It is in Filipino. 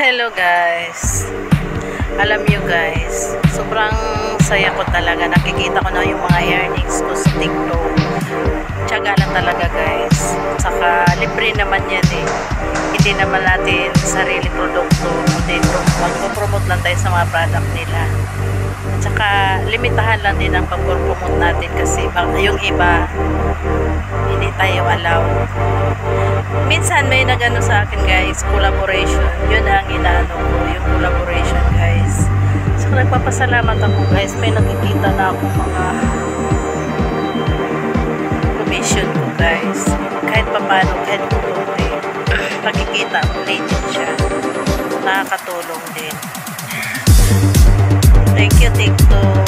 Hello guys. Alam nyo guys, sobrang saya ko talaga. Nakikita ko na yung mga earnings ko sa TikTok. Tiyaga lang talaga guys. Saka libre naman yan eh. Hindi naman natin sarili produkto. Kundi magpo-promote lang tayo sa mga product nila. Saka limitahan lang din ang pag-promote natin kasi yung iba hindi tayo allow. Minsan may nagano sa akin guys, collaboration. Yun ang inaano ko, yung collaboration guys. So nagpapasalamat ako guys, may nakikita na ako mga commission ko guys. Kahit paano, kahit kukunti. Pagkikita, legit siya. Nakakatulong din. Thank you TikTok.